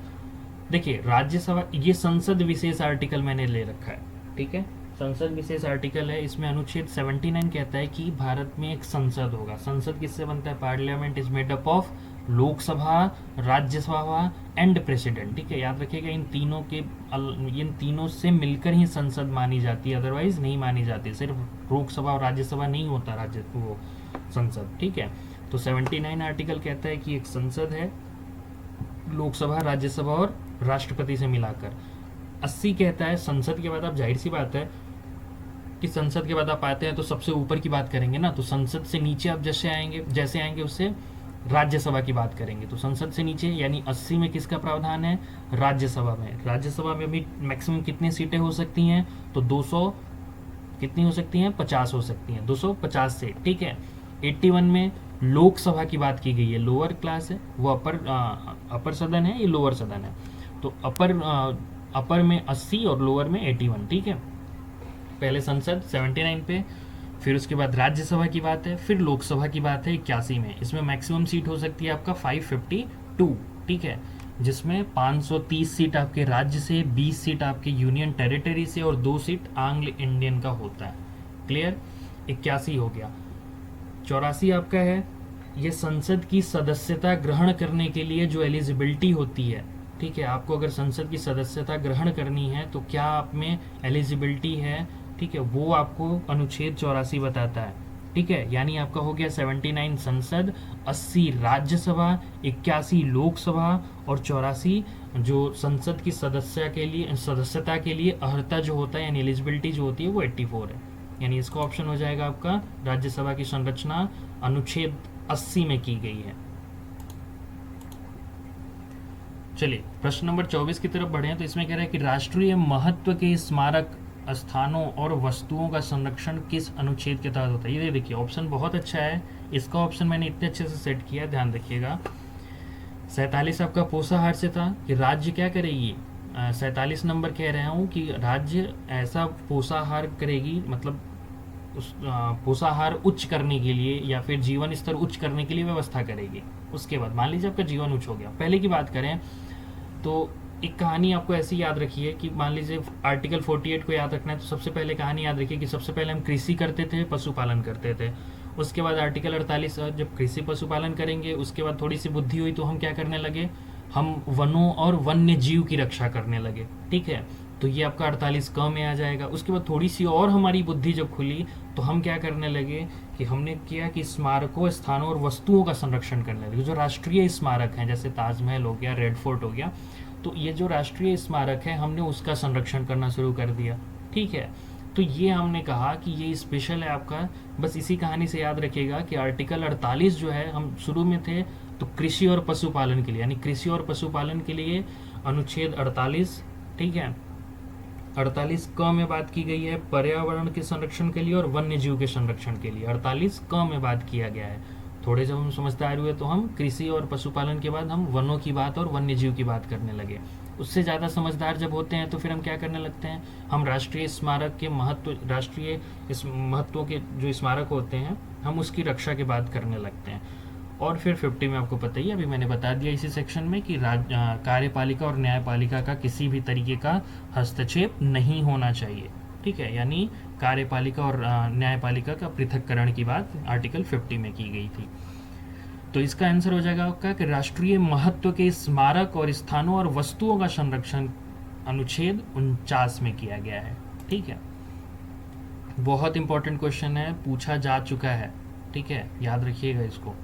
देखिए, राज्यसभा, ये संसद विशेष आर्टिकल मैंने ले रखा है। ठीक है, संसद विशेष आर्टिकल है, इसमें अनुच्छेद 79 कहता है कि भारत में एक संसद होगा। संसद किससे बनता है, parliament is made up of Lok Sabha, Rajya Sabha and president. ठीक है, याद रखिएगा, इन तीनों से मिलकर ही संसद मानी जाती है, अदरवाइज नहीं मानी जाती। सिर्फ लोकसभा और राज्यसभा नहीं होता संसद। ठीक है, तो 79 आर्टिकल कहता है कि एक संसद है, लोकसभा, राज्यसभा और राष्ट्रपति से मिलाकर। 80 कहता है संसद के बाद, आप जाहिर सी बात है कि संसद के बाद आप आते हैं तो सबसे ऊपर की बात करेंगे ना, तो संसद से नीचे आप जैसे आएंगे उससे राज्यसभा की बात करेंगे। तो संसद से नीचे यानी 80 में किसका प्रावधान है, राज्यसभा में। राज्यसभा में भी मैक्सिमम कितनी सीटें हो सकती हैं, तो 200 कितनी हो सकती हैं, 50 हो सकती हैं, 250 से, ठीक है। 81 में लोकसभा की बात की गई है, लोअर क्लास है वो, अपर सदन है, ये लोअर सदन है। तो अपर में 80 और लोअर में 81, ठीक है। पहले संसद 79 पे, फिर उसके बाद राज्यसभा की बात है, फिर लोकसभा की बात है 81 में। इसमें मैक्सिमम सीट हो सकती है आपका 552, ठीक है, जिसमें 530 सीट आपके राज्य से, 20 सीट आपके यूनियन टेरिटरी से और 2 सीट एंग्लो इंडियन का होता है। क्लियर, 81 हो गया। 84 आपका है, ये संसद की सदस्यता ग्रहण करने के लिए जो एलिजिबिलिटी होती है, ठीक है। आपको अगर संसद की सदस्यता ग्रहण करनी है तो क्या आप में एलिजिबिलिटी है, ठीक है, वो आपको अनुच्छेद 84 बताता है, ठीक है। यानी आपका हो गया 79 संसद, 80 राज्यसभा, 81 लोकसभा और 84 जो संसद की सदस्यता के लिए अर्हता जो होता है यानी एलिजिबिलिटी जो होती है वो 84 है। यानी इसका ऑप्शन हो जाएगा आपका राज्यसभा की संरचना अनुच्छेद 80 में की गई है। चलिए प्रश्न नंबर 24 की तरफ बढ़े, तो इसमें कह रहा है कि राष्ट्रीय महत्व के स्मारक स्थानों और वस्तुओं का संरक्षण किस अनुच्छेद के तहत होता है। ये देखिए ऑप्शन बहुत अच्छा है, इसका ऑप्शन मैंने इतने अच्छे से सेट किया, ध्यान रखिएगा। 47 आपका पोषाहार से था कि राज्य क्या करेगी, 47 नंबर कह रहा हूँ कि राज्य ऐसा पोषाहार करेगी, मतलब उस पोषाहार उच्च करने के लिए या फिर जीवन स्तर उच्च करने के लिए व्यवस्था करेगी। उसके बाद मान लीजिए आपका जीवन उच्च हो गया। पहले की बात करें तो एक कहानी आपको ऐसी याद रखिए कि मान लीजिए आर्टिकल 48 को याद रखना है तो सबसे पहले कहानी याद रखिए कि सबसे पहले हम कृषि करते थे, पशुपालन करते थे। उसके बाद आर्टिकल 48 जब कृषि पशुपालन करेंगे उसके बाद थोड़ी सी बुद्धि हुई तो हम क्या करने लगे, हम वनों और वन्य जीव की रक्षा करने लगे, ठीक है। तो ये आपका 48 क में आ जाएगा। उसके बाद थोड़ी सी और हमारी बुद्धि जब खुली तो हम क्या करने लगे कि हमने किया कि स्मारकों, स्थानों और वस्तुओं का संरक्षण करने लगे। जो राष्ट्रीय स्मारक हैं जैसे ताजमहल हो गया, रेड फोर्ट हो गया, तो ये जो राष्ट्रीय स्मारक है हमने उसका संरक्षण करना शुरू कर दिया, ठीक है। तो ये हमने कहा कि ये स्पेशल है आपका, बस इसी कहानी से याद रखिएगा कि आर्टिकल 48 जो है, हम शुरू में थे तो कृषि और पशुपालन के लिए, यानी कृषि और पशुपालन के लिए अनुच्छेद 48, ठीक है। 48 क में बात की गई है पर्यावरण के संरक्षण के लिए और वन्य जीव के संरक्षण के लिए, 48 क में बात किया गया है। थोड़े जब हम समझदार हुए तो हम कृषि और पशुपालन के बाद हम वनों की बात और वन्य जीव की बात करने लगे। उससे ज़्यादा समझदार जब होते हैं तो फिर हम क्या करने लगते हैं, हम राष्ट्रीय स्मारक के महत्व, राष्ट्रीय इस महत्व के जो स्मारक होते हैं हम उसकी रक्षा की बात करने लगते हैं। और फिर 50 में आपको पता ही, अभी मैंने बता दिया इसी सेक्शन में कि कार्यपालिका और न्यायपालिका का किसी भी तरीके का हस्तक्षेप नहीं होना चाहिए, ठीक है। यानी कार्यपालिका और न्यायपालिका का पृथक्करण की बात आर्टिकल 50 में की गई थी। तो इसका आंसर हो जाएगा आपका कि राष्ट्रीय महत्व के स्मारक और स्थानों और वस्तुओं का संरक्षण अनुच्छेद 49 में किया गया है, ठीक है। बहुत इंपॉर्टेंट क्वेश्चन है, पूछा जा चुका है, ठीक है, याद रखिएगा इसको।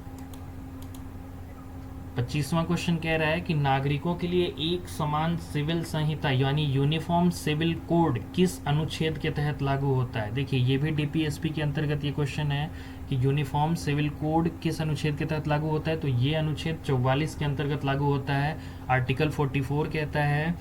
25वां क्वेश्चन कह रहा है कि नागरिकों के लिए एक समान सिविल संहिता यानी यूनिफॉर्म सिविल कोड किस अनुच्छेद के तहत लागू होता है। देखिए ये भी डीपीएसपी के अंतर्गत ये क्वेश्चन है कि यूनिफॉर्म सिविल कोड किस अनुच्छेद के तहत लागू होता है, तो ये अनुच्छेद 44 के अंतर्गत लागू होता है। आर्टिकल 44 कहता है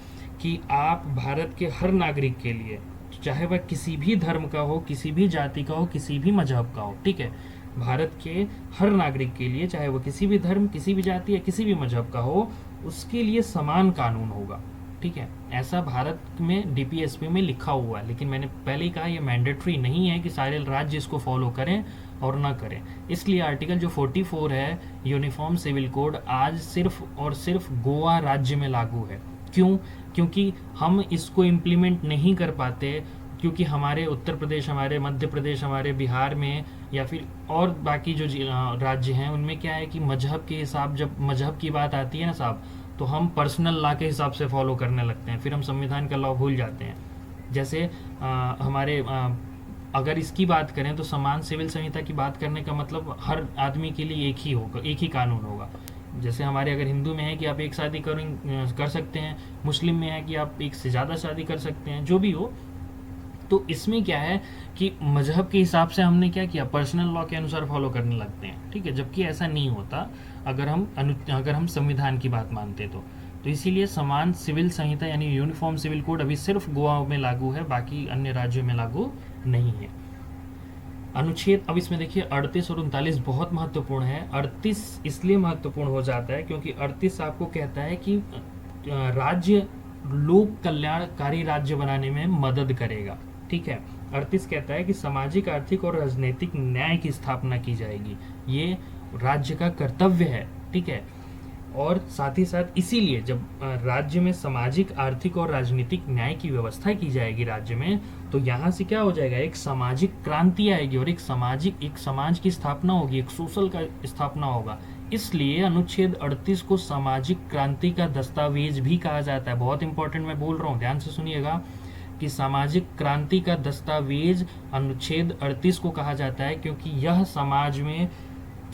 कि आप भारत के हर नागरिक के लिए, चाहे वह किसी भी धर्म का हो, किसी भी जाति का हो, किसी भी मजहब का हो, ठीक है, भारत के हर नागरिक के लिए, चाहे वो किसी भी धर्म, किसी भी जाति या किसी भी मजहब का हो, उसके लिए समान कानून होगा, ठीक है। ऐसा भारत में डीपीएसपी में लिखा हुआ है, लेकिन मैंने पहले ही कहा ये मैंडेटरी नहीं है कि सारे राज्य इसको फॉलो करें और ना करें। इसलिए आर्टिकल जो 44 है यूनिफॉर्म सिविल कोड आज सिर्फ और सिर्फ गोवा राज्य में लागू है। क्यों? क्योंकि हम इसको इम्प्लीमेंट नहीं कर पाते, क्योंकि हमारे उत्तर प्रदेश, हमारे मध्य प्रदेश, हमारे बिहार में या फिर और बाकी जो राज्य हैं उनमें क्या है कि मजहब के हिसाब, जब मजहब की बात आती है ना साहब, तो हम पर्सनल लॉ के हिसाब से फॉलो करने लगते हैं, फिर हम संविधान का लॉ भूल जाते हैं। जैसे हमारे अगर इसकी बात करें तो समान सिविल संहिता की बात करने का मतलब हर आदमी के लिए एक ही होगा, एक ही कानून होगा। जैसे हमारे अगर हिंदू में है कि आप एक शादी कर सकते हैं, मुस्लिम में है कि आप एक से ज़्यादा शादी कर सकते हैं, जो भी हो। तो इसमें क्या है कि मजहब के हिसाब से हमने क्या किया, पर्सनल लॉ के अनुसार फॉलो करने लगते हैं, ठीक है, जबकि ऐसा नहीं होता अगर हम संविधान की बात मानते तो इसीलिए समान सिविल संहिता यानी यूनिफॉर्म सिविल कोड अभी सिर्फ गोवा में लागू है, बाकी अन्य राज्यों में लागू नहीं है। अनुच्छेद, अब इसमें देखिए 38 और 39 बहुत महत्वपूर्ण है। 38 इसलिए महत्वपूर्ण हो जाता है क्योंकि 38 आपको कहता है कि राज्य लोक कल्याणकारी राज्य बनाने में मदद करेगा, ठीक है। 38 कहता है कि सामाजिक, आर्थिक और राजनीतिक न्याय की स्थापना की जाएगी, ये राज्य का कर्तव्य है, ठीक है। और साथ ही साथ इसीलिए जब राज्य में सामाजिक, आर्थिक और राजनीतिक न्याय की व्यवस्था की जाएगी राज्य में, तो यहाँ से क्या हो जाएगा, एक सामाजिक क्रांति आएगी और एक समाज की स्थापना होगी, एक सोशल का स्थापना होगा। इसलिए अनुच्छेद 38 को सामाजिक क्रांति का दस्तावेज भी कहा जाता है। बहुत इंपॉर्टेंट मैं बोल रहा हूँ, ध्यान से सुनिएगा कि सामाजिक क्रांति का दस्तावेज अनुच्छेद 38 को कहा जाता है, क्योंकि यह समाज में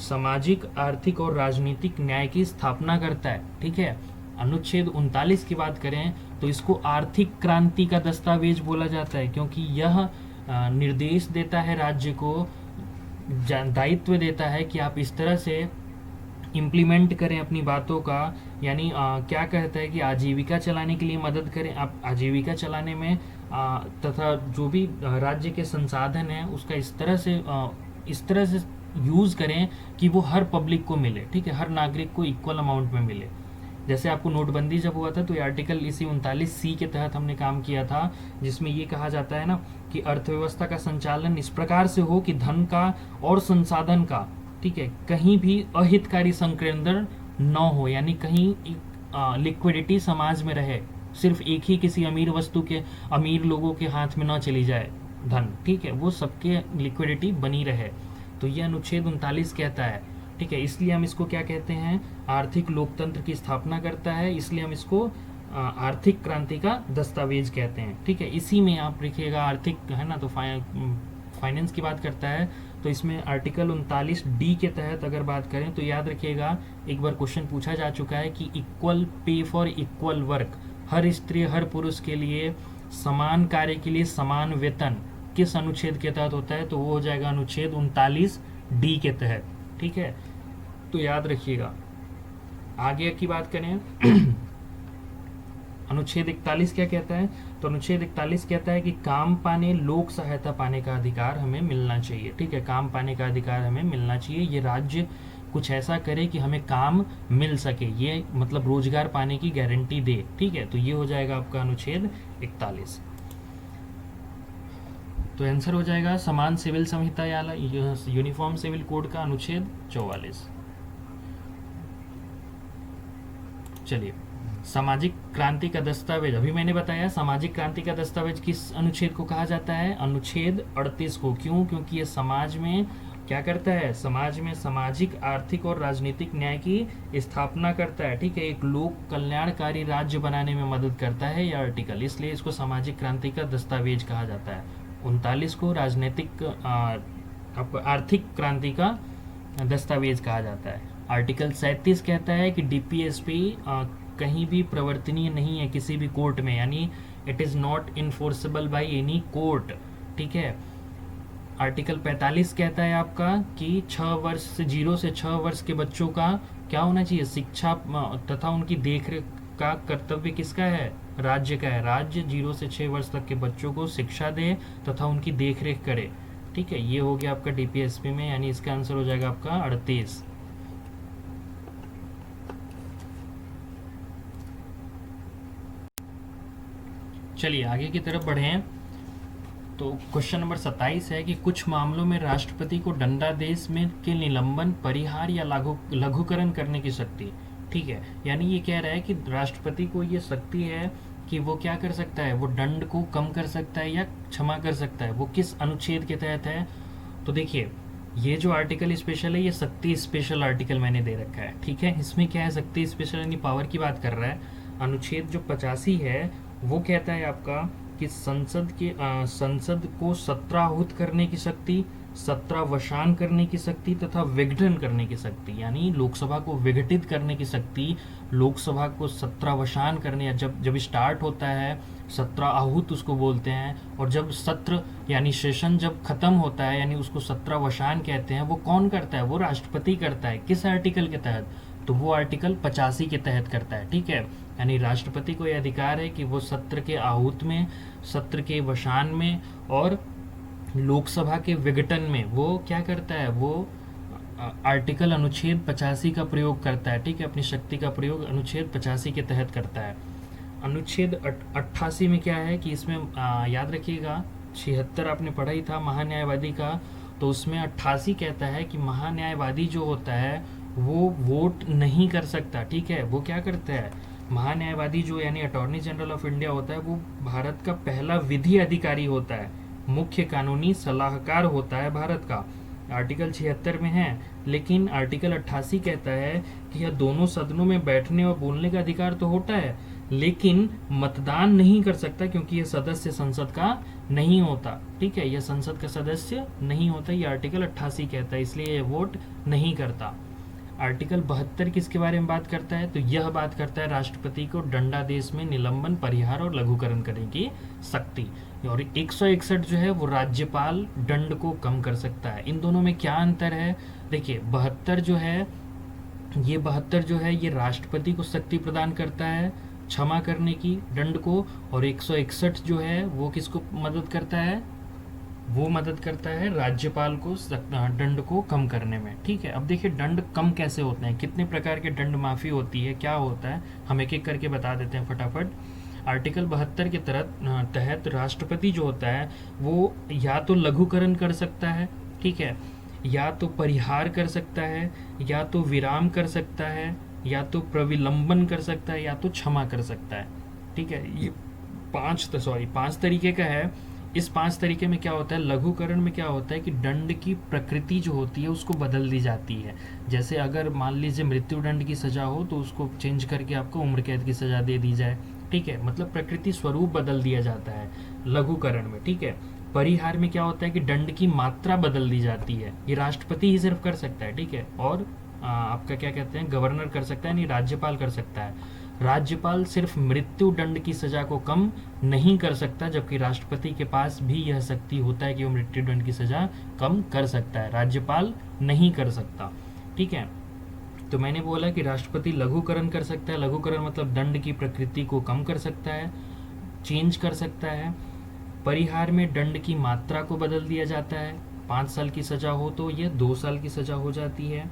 सामाजिक, आर्थिक और राजनीतिक न्याय की स्थापना करता है, ठीक है। अनुच्छेद 39 की बात करें तो इसको आर्थिक क्रांति का दस्तावेज बोला जाता है, क्योंकि यह निर्देश देता है राज्य को, दायित्व देता है कि आप इस तरह से इम्प्लीमेंट करें अपनी बातों का, यानी क्या कहता है कि आजीविका चलाने के लिए मदद करें, आप आजीविका चलाने में तथा जो भी राज्य के संसाधन हैं उसका इस तरह से यूज़ करें कि वो हर पब्लिक को मिले, ठीक है, हर नागरिक को इक्वल अमाउंट में मिले। जैसे आपको नोटबंदी जब हुआ था तो ये आर्टिकल इसी 39C के तहत हमने काम किया था, जिसमें ये कहा जाता है ना कि अर्थव्यवस्था का संचालन इस प्रकार से हो कि धन का और संसाधन का, ठीक है, कहीं भी अहितकारी संकेंद्रण न हो, यानी कहीं लिक्विडिटी समाज में रहे, सिर्फ एक ही किसी अमीर लोगों के हाथ में न चली जाए धन, ठीक है, वो सबके लिक्विडिटी बनी रहे। तो ये अनुच्छेद 39 कहता है, ठीक है। इसलिए हम इसको क्या कहते हैं, आर्थिक लोकतंत्र की स्थापना करता है, इसलिए हम इसको आर्थिक क्रांति का दस्तावेज कहते हैं, ठीक है। इसी में आप लिखिएगा आर्थिक, है ना, तो फाइनेंस की बात करता है, तो इसमें आर्टिकल 39D के तहत अगर बात करें तो याद रखिएगा, एक बार क्वेश्चन पूछा जा चुका है कि equal pay for equal work, हर स्त्री हर पुरुष के लिए समान कार्य के लिए समान वेतन किस अनुच्छेद के तहत होता है, तो वो हो जाएगा अनुच्छेद 39D के तहत, ठीक है। तो याद रखिएगा। आगे की बात करें अनुच्छेद 41 क्या कहता है, तो अनुच्छेद 41 कहता है कि काम पाने, लोक सहायता पाने का अधिकार हमें मिलना चाहिए, ठीक है, काम पाने का अधिकार हमें मिलना चाहिए, ये राज्य कुछ ऐसा करे कि हमें काम मिल सके, ये मतलब रोजगार पाने की गारंटी दे, ठीक है। तो ये हो जाएगा आपका अनुच्छेद 41। तो आंसर हो जाएगा समान सिविल संहिता या यूनिफॉर्म सिविल कोड का अनुच्छेद 44। चलिए, सामाजिक क्रांति का दस्तावेज, अभी मैंने बताया सामाजिक क्रांति का दस्तावेज किस अनुच्छेद को कहा जाता है, अनुच्छेद 38 को। क्यों? क्योंकि ये समाज में क्या करता है, समाज में सामाजिक, आर्थिक और राजनीतिक न्याय की स्थापना करता है, ठीक है, एक लोक कल्याणकारी राज्य बनाने में मदद करता है ये आर्टिकल, इसलिए इसको सामाजिक क्रांति का दस्तावेज कहा जाता है। 39 को राजनीतिक आपको आर्थिक क्रांति का दस्तावेज कहा जाता है। आर्टिकल 37 कहता है कि डीपीएसपी कहीं भी प्रवर्तनीय नहीं है किसी भी कोर्ट में, यानी it is not enforceable by any court, ठीक है। आर्टिकल 45 कहता है आपका कि 0 से 6 वर्ष के बच्चों का क्या होना चाहिए, शिक्षा तथा उनकी देखरेख का कर्तव्य किसका है, राज्य का है। राज्य 0 से 6 वर्ष तक के बच्चों को शिक्षा दे तथा उनकी देखरेख करे, ठीक है। ये हो गया आपका डीपीएसपी में, यानी इसका आंसर हो जाएगा आपका 38। चलिए आगे की तरफ बढ़ें। तो क्वेश्चन नंबर 27 है कि कुछ मामलों में राष्ट्रपति को दंडादेश में के निलंबन, परिहार या लघुकरण करने की शक्ति, ठीक है। यानी ये कह रहा है कि राष्ट्रपति को ये शक्ति है कि वो क्या कर सकता है, वो दंड को कम कर सकता है या क्षमा कर सकता है। वो किस अनुच्छेद के तहत है, तो देखिए ये जो आर्टिकल स्पेशल है, ये शक्ति स्पेशल आर्टिकल मैंने दे रखा है, ठीक है। इसमें क्या है, शक्ति स्पेशल यानी पावर की बात कर रहा है। अनुच्छेद जो 85 है वो कहता है आपका कि संसद को सत्राहूत करने की शक्ति, सत्रावसान करने की शक्ति तथा विघटन करने की शक्ति, यानी लोकसभा को विघटित करने की शक्ति, लोकसभा को सत्रावसान करने, या जब स्टार्ट होता है सत्र आहूत उसको बोलते हैं, और जब सत्र यानी सेशन जब खत्म होता है यानी उसको सत्रावसान कहते हैं। वो कौन करता है? वो राष्ट्रपति करता है। किस आर्टिकल के तहत? तो वो आर्टिकल 85 के तहत करता है, ठीक है। यानी राष्ट्रपति को यह अधिकार है कि वो सत्र के आहूत में, सत्र के वसान में और लोकसभा के विघटन में वो क्या करता है? वो आर्टिकल अनुच्छेद 85 का प्रयोग करता है, ठीक है। अपनी शक्ति का प्रयोग अनुच्छेद 85 के तहत करता है। अनुच्छेद 88 में क्या है कि इसमें याद रखिएगा, 76 आपने पढ़ा ही था महान्यायवादी का, तो उसमें 88 कहता है कि महान्यायवादी जो होता है वो वोट नहीं कर सकता, ठीक है। वो क्या करता है? महान्यायवादी जो यानी अटॉर्नी जनरल ऑफ इंडिया होता है, वो भारत का पहला विधि अधिकारी होता है, मुख्य कानूनी सलाहकार होता है भारत का। आर्टिकल 76 में है, लेकिन आर्टिकल 88 कहता है कि यह दोनों सदनों में बैठने और बोलने का अधिकार तो होता है, लेकिन मतदान नहीं कर सकता, क्योंकि यह सदस्य संसद का नहीं होता, ठीक है। यह संसद का सदस्य नहीं होता, ये आर्टिकल 88 कहता है, इसलिए यह वोट नहीं करता। आर्टिकल 72 किसके बारे में बात करता है? तो यह बात करता है राष्ट्रपति को दंडादेश में निलंबन, परिहार और लघुकरण करने की शक्ति। और 161 जो है वो राज्यपाल दंड को कम कर सकता है। इन दोनों में क्या अंतर है? देखिए 72 जो है, ये 72 जो है ये राष्ट्रपति को शक्ति प्रदान करता है क्षमा करने की, दंड को, और 161 जो है वो किसको मदद करता है? वो मदद करता है राज्यपाल को दंड को कम करने में, ठीक है। अब देखिए दंड कम कैसे होते हैं, कितने प्रकार के दंड माफी होती है, क्या होता है, हम एक एक करके बता देते हैं फटाफट। आर्टिकल 72 के तहत राष्ट्रपति जो होता है वो या तो लघुकरण कर सकता है, ठीक है, या तो परिहार कर सकता है, या तो विराम कर सकता है, या तो प्रविलंबन कर सकता है, या तो क्षमा कर सकता है, ठीक है। ये पांच तरीके का है। इस 5 तरीके में क्या होता है? लघुकरण में क्या होता है कि दंड की प्रकृति जो होती है उसको बदल दी जाती है। जैसे अगर मान लीजिए मृत्यु दंड की सजा हो तो उसको चेंज करके आपको उम्र कैद की सजा दे दी जाए, ठीक है। मतलब प्रकृति स्वरूप बदल दिया जाता है लघुकरण में, ठीक है। परिहार में क्या होता है कि दंड की मात्रा बदल दी जाती है, ये राष्ट्रपति ही सिर्फ कर सकता है, ठीक है। और आपका क्या कहते हैं, गवर्नर कर सकता है, नहीं राज्यपाल कर सकता है। राज्यपाल सिर्फ मृत्यु दंड की सजा को कम नहीं कर सकता, जबकि राष्ट्रपति के पास भी यह शक्ति होता है कि वो मृत्यु दंड की सजा कम कर सकता है, राज्यपाल नहीं कर सकता, ठीक है। तो मैंने बोला कि राष्ट्रपति लघुकरण कर सकता है, लघुकरण मतलब दंड की प्रकृति को कम कर सकता है, चेंज कर सकता है। परिहार में दंड की मात्रा को बदल दिया जाता है, 5 साल की सजा हो तो यह 2 साल की सजा हो जाती है।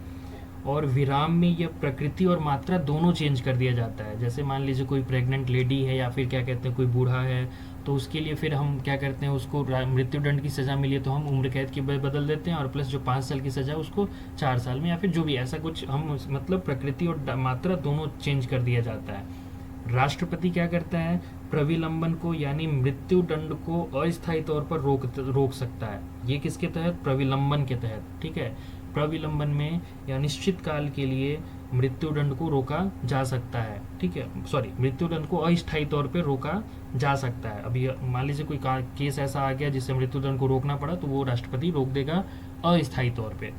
और विराम में यह प्रकृति और मात्रा दोनों चेंज कर दिया जाता है। जैसे मान लीजिए कोई प्रेग्नेंट लेडी है या फिर क्या कहते हैं कोई बूढ़ा है, तो उसके लिए फिर हम क्या करते हैं, उसको मृत्यु दंड की सज़ा मिली है तो हम उम्र कैद की बदल देते हैं, और प्लस जो 5 साल की सज़ा उसको 4 साल में, या फिर जो भी ऐसा कुछ हम मतलब प्रकृति और मात्रा दोनों चेंज कर दिया जाता है। राष्ट्रपति क्या करता है? प्रविलंबन को यानी मृत्यु दंड को अस्थायी तौर पर रोक सकता है। ये किसके तहत? प्रविलंबन के तहत, ठीक है। प्रविलंबन में या निश्चित काल के लिए मृत्यु दंड को रोका जा सकता है, ठीक है। सॉरी, मृत्यु दंड को अस्थायी तौर पे रोका जा सकता है। अभी मान लीजिए कोई केस ऐसा आ गया जिससे मृत्यु दंड को रोकना पड़ा, तो वो राष्ट्रपति रोक देगा अस्थायी तौर पे।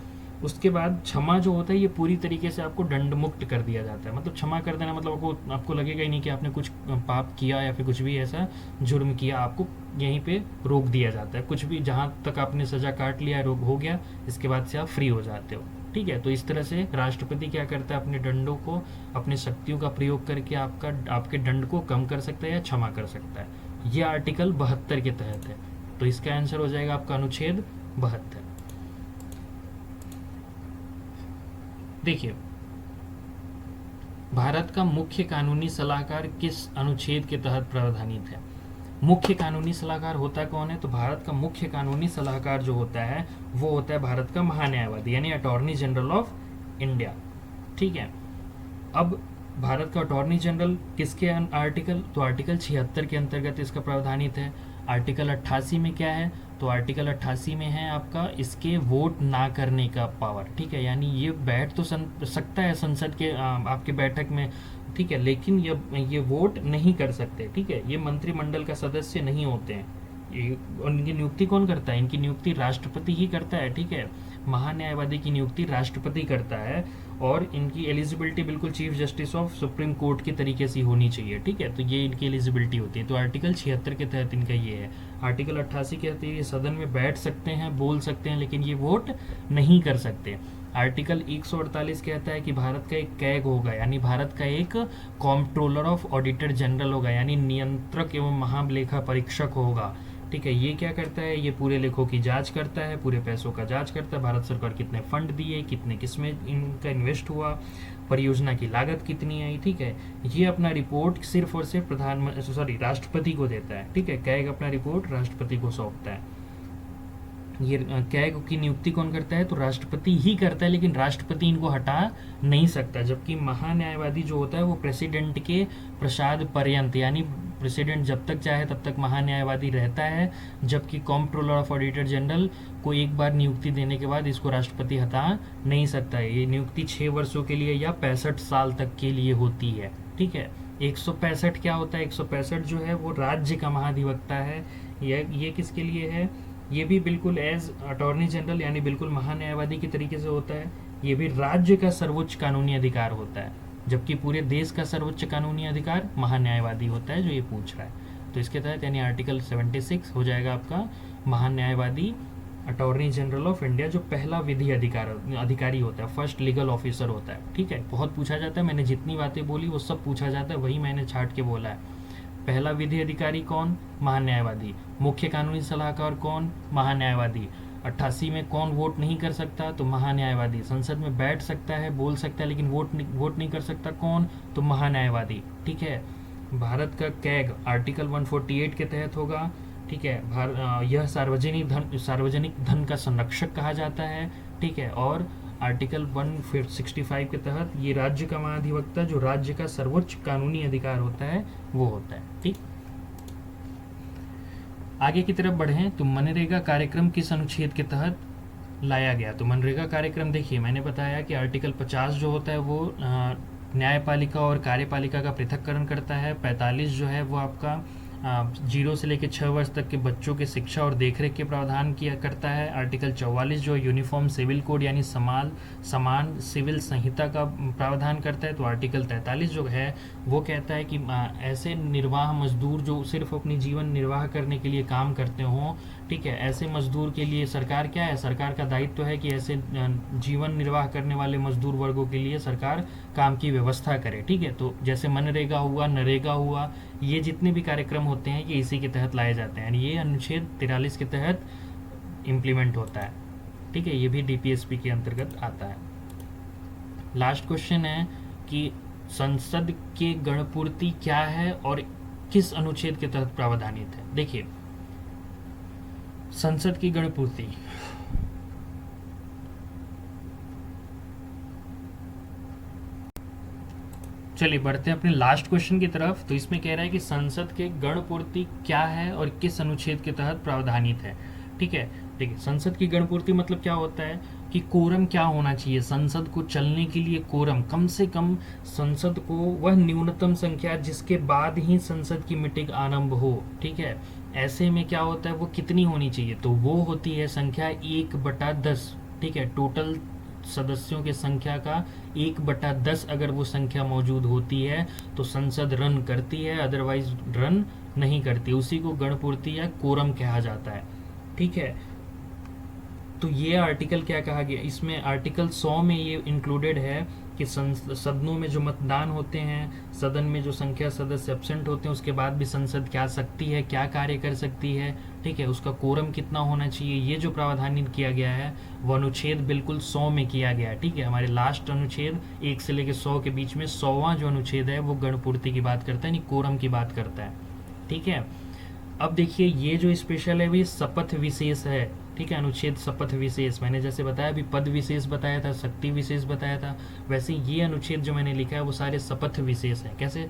उसके बाद क्षमा जो होता है ये पूरी तरीके से आपको दंड मुक्त कर दिया जाता है। मतलब क्षमा कर देना मतलब आपको लगेगा ही नहीं कि आपने कुछ पाप किया या फिर कुछ भी ऐसा जुर्म किया, आपको यहीं पे रोक दिया जाता है। कुछ भी जहाँ तक आपने सजा काट लिया रोक हो गया, इसके बाद से आप फ्री हो जाते हो, ठीक है। तो इस तरह से राष्ट्रपति क्या करता है, अपने दंडों को, अपने शक्तियों का प्रयोग करके आपके दंड को कम कर सकता है या क्षमा कर सकता है। ये आर्टिकल 72 के तहत है। तो इसका आंसर हो जाएगा आपका अनुच्छेद 72। देखिए, भारत का मुख्य कानूनी सलाहकार किस अनुच्छेद के तहत प्रावधानित है? मुख्य कानूनी सलाहकार होता कौन है? तो भारत का मुख्य कानूनी सलाहकार जो होता है वो होता है भारत का महान्यायवादी यानी अटॉर्नी जनरल ऑफ इंडिया, ठीक है। अब भारत का अटॉर्नी जनरल किसके आर्टिकल? तो आर्टिकल 76 के अंतर्गत इसका प्रावधानित है। आर्टिकल 88 में क्या है? तो आर्टिकल 88 में है आपका इसके वोट ना करने का पावर, ठीक है। यानी ये बैठ तो सकता है संसद के आपके बैठक में, ठीक है, लेकिन ये वोट नहीं कर सकते, ठीक है। ये मंत्रिमंडल का सदस्य नहीं होते हैं, इनकी नियुक्ति कौन करता है? इनकी नियुक्ति राष्ट्रपति ही करता है, ठीक है। महान्यायवादी की नियुक्ति राष्ट्रपति करता है और इनकी एलिजिबिलिटी बिल्कुल chief justice of supreme court के तरीके से होनी चाहिए, ठीक है। तो ये इनकी एलिजिबिलिटी होती है। तो आर्टिकल 76 के तहत इनका ये है। आर्टिकल 88 के तहत ये सदन में बैठ सकते हैं, बोल सकते हैं, लेकिन ये वोट नहीं कर सकते। आर्टिकल 148 कहता है कि भारत का एक कैग होगा, यानी भारत का एक कॉम्प्ट्रोलर ऑफ ऑडिटर जनरल होगा, यानी नियंत्रक एवं महालेखा परीक्षक होगा, ठीक है। ये क्या करता है? ये पूरे लेखों की जांच करता है, पूरे पैसों का जांच करता है, भारत सरकार कितने फंड दिए, कितने किसमें इनका इन्वेस्ट हुआ, परियोजना की लागत कितनी आई, ठीक है। ये अपना रिपोर्ट सिर्फ और सिर्फ राष्ट्रपति को देता है, ठीक है। कैग अपना रिपोर्ट राष्ट्रपति को सौंपता है। ये कैग की नियुक्ति कौन करता है? तो राष्ट्रपति ही करता है, लेकिन राष्ट्रपति इनको हटा नहीं सकता। जबकि महान्यायवादी जो होता है वो प्रेसिडेंट के प्रसाद पर्यंत, यानी प्रेसिडेंट जब तक चाहे तब तक महान्यायवादी रहता है। जबकि कॉम्प्ट्रोलर ऑफ ऑडिटर जनरल को एक बार नियुक्ति देने के बाद इसको राष्ट्रपति हटा नहीं सकता है। ये नियुक्ति 6 वर्षों के लिए या 65 साल तक के लिए होती है, ठीक है। 165 क्या होता है? 165 जो है वो राज्य का महाधिवक्ता है। ये किसके लिए है? ये भी बिल्कुल एज अटॉर्नी जनरल, यानी बिल्कुल महान्यायवादी के तरीके से होता है। ये भी राज्य का सर्वोच्च कानूनी अधिकार होता है, जबकि पूरे देश का सर्वोच्च कानूनी अधिकार महान्यायवादी होता है, जो ये पूछ रहा है। तो इसके तहत यानी आर्टिकल 76 हो जाएगा आपका महान्यायवादी अटॉर्नी जनरल ऑफ इंडिया, जो पहला विधि अधिकारी होता है, फर्स्ट लीगल ऑफिसर होता है, ठीक है। बहुत पूछा जाता है, मैंने जितनी बातें बोली वो सब पूछा जाता है, वही मैंने छाट के बोला है। पहला विधि अधिकारी कौन? महान्यायवादी। मुख्य कानूनी सलाहकार कौन? महान्यायवादी। 88 में कौन वोट नहीं कर सकता? तो महान्यायवादी। संसद में बैठ सकता है, बोल सकता है, लेकिन वोट नहीं कर सकता, कौन? तो महान्यायवादी, ठीक है। भारत का कैग आर्टिकल 148 के तहत होगा, ठीक है। यह सार्वजनिक धन का संरक्षक कहा जाता है, ठीक है। और आर्टिकल 165 के तहत ये राज्य का महाधिवक्ता, जो राज्य का सर्वोच्च कानूनी अधिकार होता है, वो होता है, ठीक। आगे की तरफ बढ़ें तो मनरेगा कार्यक्रम किस अनुच्छेद के तहत लाया गया? तो मनरेगा कार्यक्रम देखिए, मैंने बताया कि आर्टिकल 50 जो होता है वो न्यायपालिका और कार्यपालिका का पृथक्करण करता है। 45 जो है वो आपका 0 से लेकर 6 वर्ष तक के बच्चों की शिक्षा और देखरेख के प्रावधान किया करता है। आर्टिकल 44 जो यूनिफॉर्म सिविल कोड यानी समान सिविल संहिता का प्रावधान करता है। तो आर्टिकल 43 जो है वो कहता है कि ऐसे निर्वाह मजदूर जो सिर्फ अपनी जीवन निर्वाह करने के लिए काम करते हों, ठीक है, ऐसे मजदूर के लिए सरकार क्या है? सरकार का दायित्व है कि ऐसे जीवन निर्वाह करने वाले मजदूर वर्गों के लिए सरकार काम की व्यवस्था करे, ठीक है। तो जैसे मनरेगा हुआ, नरेगा हुआ, ये जितने भी कार्यक्रम होते हैं ये इसी के तहत लाए जाते हैं। ये अनुच्छेद 43 के तहत इम्प्लीमेंट होता है, ठीक है। ये भी डीपीएसपी के अंतर्गत आता है। लास्ट क्वेश्चन है कि संसद के गणपूर्ति क्या है और किस अनुच्छेद के तहत प्रावधानित है? देखिए, संसद की गणपूर्ति चलिए बढ़ते हैं अपने लास्ट क्वेश्चन की तरफ। तो इसमें कह रहा है कि संसद के गणपूर्ति क्या है और किस अनुच्छेद के तहत प्रावधानित है, ठीक है। ठीक है, संसद की गणपूर्ति मतलब क्या होता है कि कोरम क्या होना चाहिए संसद को चलने के लिए? कोरम कम से कम संसद को वह न्यूनतम संख्या जिसके बाद ही संसद की मीटिंग आरंभ हो, ठीक है। ऐसे में क्या होता है, वो कितनी होनी चाहिए? तो वो होती है संख्या 1/10, ठीक है। टोटल सदस्यों की संख्या का 1/10 अगर वो संख्या मौजूद होती है तो संसद रन करती है, अदरवाइज रन नहीं करती। उसी को गणपूर्ति या कोरम कहा जाता है, ठीक है। तो ये आर्टिकल क्या कहा गया, इसमें आर्टिकल 100 में ये इंक्लूडेड है कि सदनों में जो मतदान होते हैं, सदन में जो संख्या सदस्य एब्सेंट होते हैं, उसके बाद भी संसद क्या सकती है, क्या कार्य कर सकती है, ठीक है। उसका कोरम कितना होना चाहिए, ये जो प्रावधान किया गया है वो अनुच्छेद बिल्कुल 100 में किया गया है, ठीक है। हमारे लास्ट अनुच्छेद 1 से लेकर 100 के बीच में 100वां जो अनुच्छेद है वो गणपूर्ति की बात करता है, नहीं कोरम की बात करता है, ठीक है। अब देखिए ये जो स्पेशल है वो शपथ विशेष है, ठीक है। अनुच्छेद शपथ विशेष, मैंने जैसे बताया अभी पद विशेष बताया था, शक्ति विशेष बताया था, वैसे ये अनुच्छेद जो मैंने लिखा है वो सारे शपथ विशेष हैं। कैसे?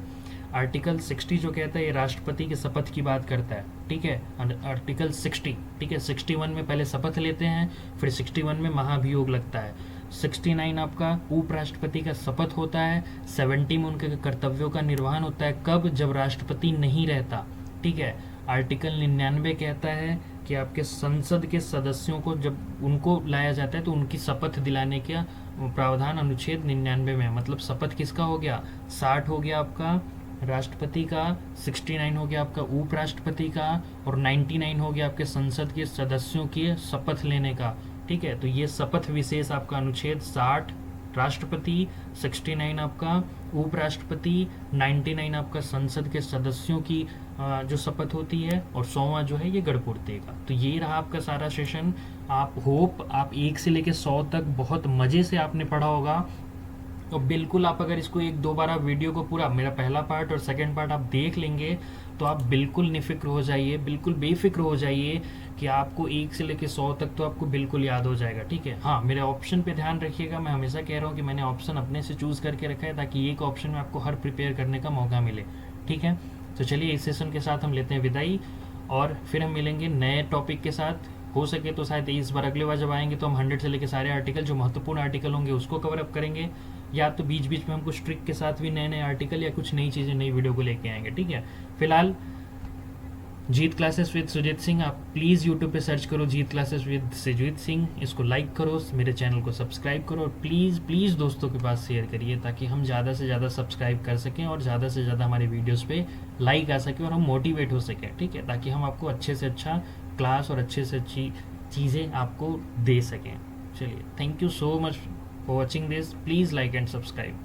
आर्टिकल 60 जो कहता है ये राष्ट्रपति के शपथ की बात करता है, ठीक है। आर्टिकल 60, ठीक है। 61 में पहले शपथ लेते हैं, फिर 61 में महाभियोग लगता है। 69 आपका उपराष्ट्रपति का शपथ होता है। 70 में उनके कर्तव्यों का निर्वहन होता है, कब? जब राष्ट्रपति नहीं रहता, ठीक है। आर्टिकल 99 कहता है कि आपके संसद के सदस्यों को जब उनको लाया जाता है तो उनकी शपथ दिलाने का प्रावधान अनुच्छेद 99 में है। मतलब शपथ किसका हो गया, 60 हो गया आपका राष्ट्रपति का, 69 हो गया आपका उपराष्ट्रपति का, और 99 हो गया आपके संसद के सदस्यों की शपथ लेने का। ठीक है, तो ये शपथ विशेष आपका अनुच्छेद 60 राष्ट्रपति, 69 आपका उपराष्ट्रपति, 99 आपका संसद के सदस्यों की जो शपथ होती है, और 100वां जो है ये गणपूर्ति का। तो ये रहा आपका सारा सेशन। आप होप आप 1 से लेकर 100 तक बहुत मज़े से आपने पढ़ा होगा। तो बिल्कुल आप अगर इसको 1-2 बार आप वीडियो को पूरा मेरा पहला पार्ट और सेकंड पार्ट आप देख लेंगे तो आप बिल्कुल निफिक्र हो जाइए, बिल्कुल बेफिक्र हो जाइए कि आपको 1 से लेकर 100 तक तो आपको बिल्कुल याद हो जाएगा। ठीक है, हाँ मेरे ऑप्शन पे ध्यान रखिएगा। मैं हमेशा कह रहा हूँ कि मैंने ऑप्शन अपने से चूज़ करके रखा है ताकि एक ऑप्शन में आपको हर प्रिपेयर करने का मौका मिले। ठीक है, तो चलिए इस सेशन के साथ हम लेते हैं विदाई, और फिर हम मिलेंगे नए टॉपिक के साथ। हो सके तो शायद इस बार अगले बार जब आएंगे तो हम 100 से लेकर सारे आर्टिकल जो महत्वपूर्ण आर्टिकल होंगे उसको कवर अप करेंगे, या तो बीच बीच में हम कुछ ट्रिक के साथ भी नए नए आर्टिकल या कुछ नई चीज़ें नई वीडियो को लेके आएंगे। ठीक है, फिलहाल जीत क्लासेस विद सुजीत सिंह, आप प्लीज़ यूट्यूब पे सर्च करो जीत क्लासेस विद सुजीत सिंह, इसको लाइक करो, मेरे चैनल को सब्सक्राइब करो, और प्लीज़ प्लीज़ दोस्तों के पास शेयर करिए ताकि हम ज़्यादा से ज़्यादा सब्सक्राइब कर सकें और ज़्यादा से ज़्यादा हमारे वीडियोज़ पे लाइक आ सके और हम मोटिवेट हो सकें। ठीक है, ताकि हम आपको अच्छे से अच्छा क्लास और अच्छे से अच्छी चीज़ें आपको दे सकें। चलिए, thank you so much for watching this, please like and subscribe.